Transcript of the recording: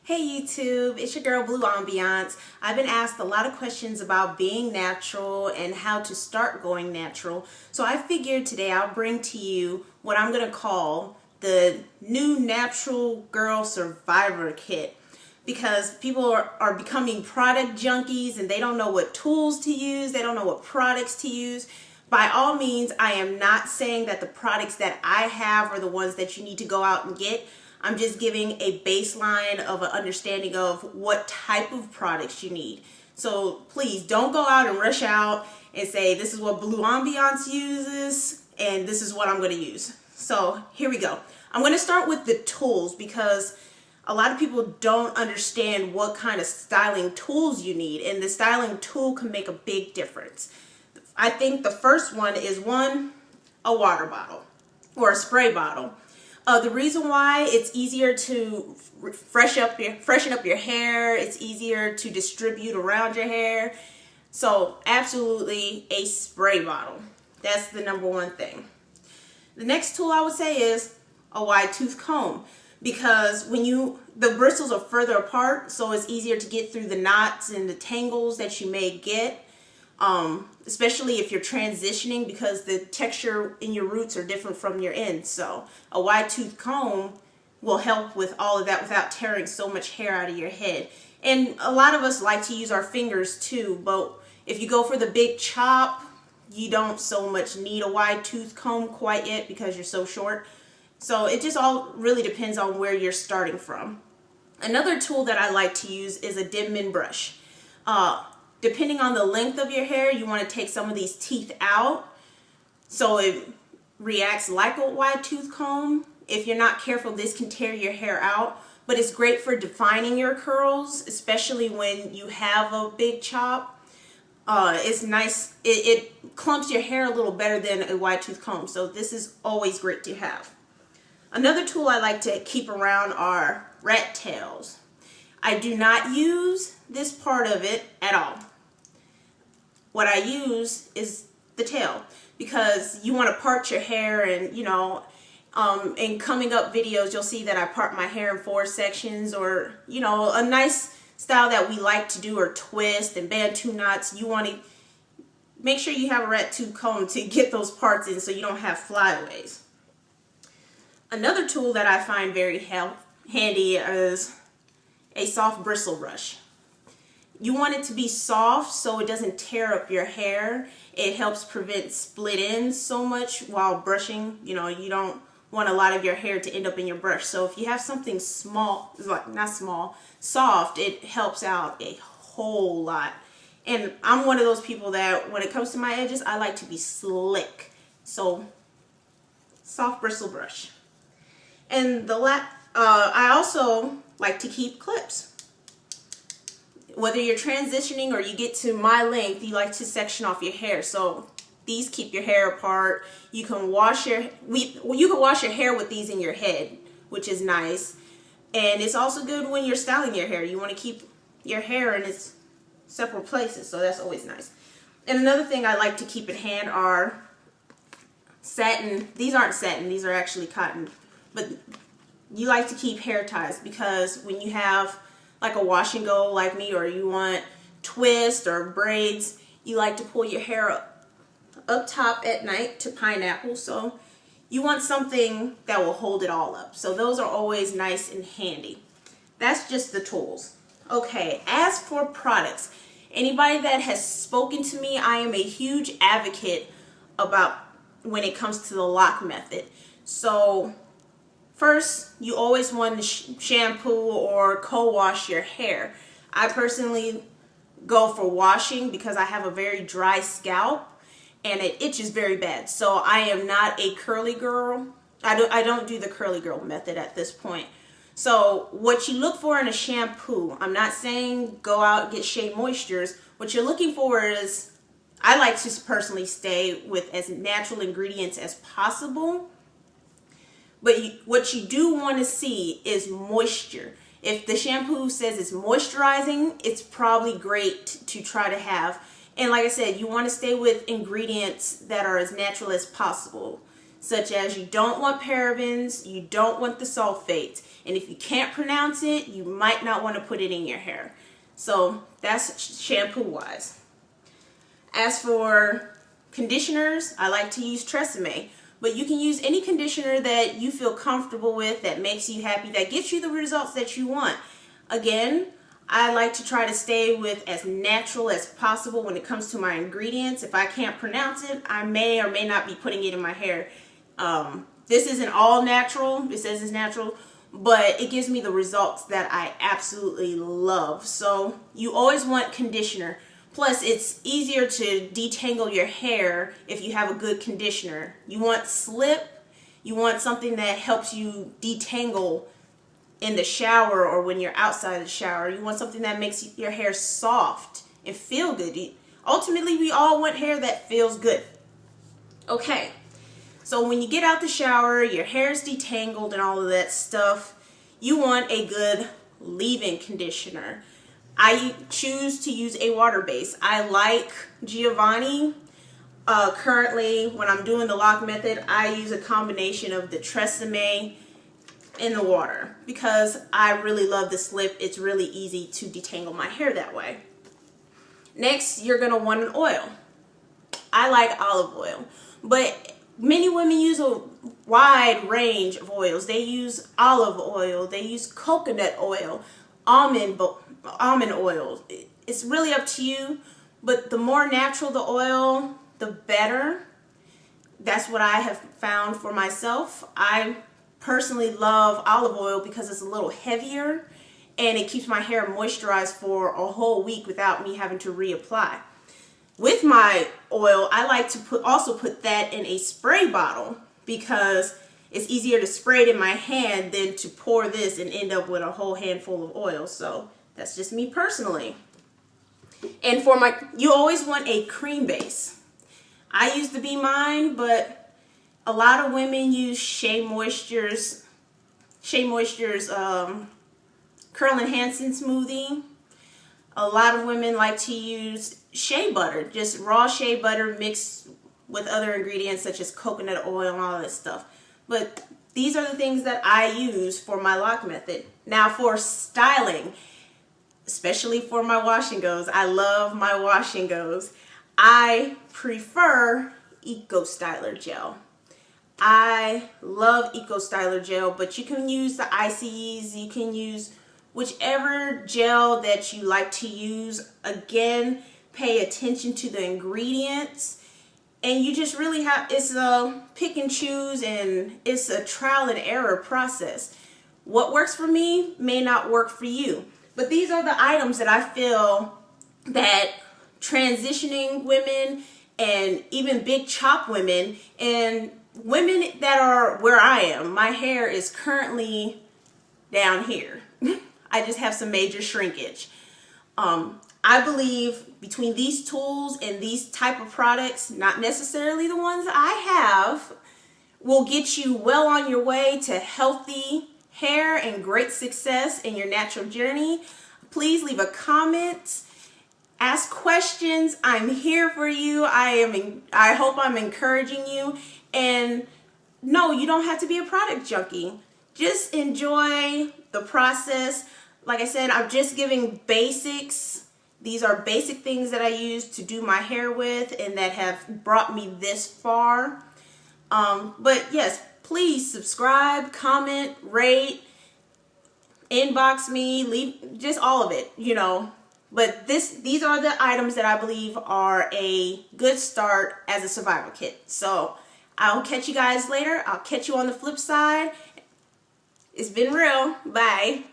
Hey YouTube, it's your girl Blue Ambiance. I've been asked a lot of questions about being natural and how to start going natural. So I figured today I'll bring to you what I'm going to call the new Natural Girl Survivor Kit. Because people are becoming product junkies and they don't know what tools to use, they don't know what products to use. By all means, I am not saying that the products that I have are the ones that you need to go out and get. I'm just giving a baseline of an understanding of what type of products you need. So please don't go out and rush out and say this is what Blue Ambiance uses and this is what I'm going to use. So here we go. I'm going to start with the tools because a lot of people don't understand what kind of styling tools you need, and the styling tool can make a big difference. I think the first one is a water bottle or a spray bottle. The reason why it's easier to freshen up your hair, it's easier to distribute around your hair. So absolutely a spray bottle. That's the number one thing. The next tool I would say is a wide tooth comb, because the bristles are further apart, so it's easier to get through the knots and the tangles that you may get. Especially if you're transitioning, because the texture in your roots are different from your ends. So a wide tooth comb will help with all of that without tearing so much hair out of your head. And a lot of us like to use our fingers too, but if you go for the big chop, you don't so much need a wide tooth comb quite yet because you're so short. So it just all really depends on where you're starting from. Another tool that I like to use is a Denman brush. Depending on the length of your hair, you want to take some of these teeth out so it reacts like a wide tooth comb. If you're not careful, this can tear your hair out, but it's great for defining your curls, especially when you have a big chop. It's nice. It clumps your hair a little better than a wide tooth comb, so this is always great to have. Another tool I like to keep around are rat tails. I do not use this part of it at all. What I use is the tail, because you want to part your hair, and in coming up videos you'll see that I part my hair in 4 sections, or a nice style that we like to do, or twist and bantu knots. You want to make sure you have a rat tooth comb to get those parts in so you don't have flyaways. Another tool that I find very handy is a soft bristle brush. You want it to be soft so it doesn't tear up your hair. It helps prevent split ends so much while brushing. You don't want a lot of your hair to end up in your brush. So if you have something small, not small, soft, it helps out a whole lot. And I'm one of those people that when it comes to my edges, I like to be slick. So soft bristle brush. And I also like to keep clips. Whether you're transitioning or you get to my length, you like to section off your hair. So these keep your hair apart. You can wash your hair with these in your head, which is nice. And it's also good when you're styling your hair. You want to keep your hair in its separate places, so that's always nice. And another thing I like to keep in hand are satin. These aren't satin, these are actually cotton. But you like to keep hair ties, because when you have like a wash and go like me, or you want twists or braids, you like to pull your hair up top at night to pineapple. So you want something that will hold it all up. So those are always nice and handy. That's just the tools. Okay, as for products, anybody that has spoken to me, I am a huge advocate about when it comes to the lock method. So first, you always want to shampoo or co-wash your hair. I personally go for washing because I have a very dry scalp and it itches very bad. So I am not a curly girl. I don't do the curly girl method at this point. So what you look for in a shampoo, I'm not saying go out and get Shea Moistures. What you're looking for is, I like to personally stay with as natural ingredients as possible. But what you do want to see is moisture. If the shampoo says it's moisturizing, it's probably great to try to have. And like I said, you want to stay with ingredients that are as natural as possible. such as you don't want parabens, you don't want the sulfates, and if you can't pronounce it, you might not want to put it in your hair. So that's shampoo wise. As for conditioners, I like to use Tresemme, but you can use any conditioner that you feel comfortable with, that makes you happy, that gets you the results that you want. Again, I like to try to stay with as natural as possible when it comes to my ingredients. If I can't pronounce it, I may or may not be putting it in my hair. This isn't all natural. It says it's natural, but it gives me the results that I absolutely love. So you always want conditioner. Plus, it's easier to detangle your hair if you have a good conditioner. You want slip. You want something that helps you detangle in the shower or when you're outside the shower. You want something that makes your hair soft and feel good. Ultimately, we all want hair that feels good. Okay, so when you get out the shower, your hair is detangled and all of that stuff, you want a good leave-in conditioner. I choose to use a water base. I like Giovanni. Currently, when I'm doing the lock method, I use a combination of the Tresemme in the water because I really love the slip. It's really easy to detangle my hair that way. Next, you're gonna want an oil. I like olive oil, but many women use a wide range of oils. They use olive oil, they use coconut oil, almond oil. It's really up to you, but the more natural the oil, the better. That's what I have found for myself. I personally love olive oil because it's a little heavier and it keeps my hair moisturized for a whole week without me having to reapply. With my oil, I like to also put that in a spray bottle because it's easier to spray it in my hand than to pour this and end up with a whole handful of oil. So that's just me personally. And you always want a cream base. I use the Be Mine, but a lot of women use Shea Moisture's Curl Enhancing Smoothie. A lot of women like to use shea butter, just raw shea butter mixed with other ingredients such as coconut oil and all that stuff. But these are the things that I use for my lock method. Now for styling, especially for my wash and goes, I love my wash and goes. I prefer Eco Styler Gel. I love Eco Styler Gel, but you can use the ICEs, you can use whichever gel that you like to use. Again, pay attention to the ingredients, and you just really have, it's a pick and choose, and it's a trial and error process. What works for me may not work for you, but these are the items that I feel that transitioning women and even big chop women and women that are where I am, my hair is currently down here. I just have some major shrinkage. I believe between these tools and these type of products, not necessarily the ones I have, will get you well on your way to healthy hair and great success in your natural journey. Please leave a comment. Ask questions. I'm here for you. I hope I'm encouraging you. And no, you don't have to be a product junkie. Just enjoy the process. Like I said, I'm just giving basics. These are basic things that I use to do my hair with and that have brought me this far. But yes, please subscribe, comment, rate, inbox me, leave just all of it, you know. But these are the items that I believe are a good start as a survival kit. So I'll catch you guys later. I'll catch you on the flip side. It's been real. Bye.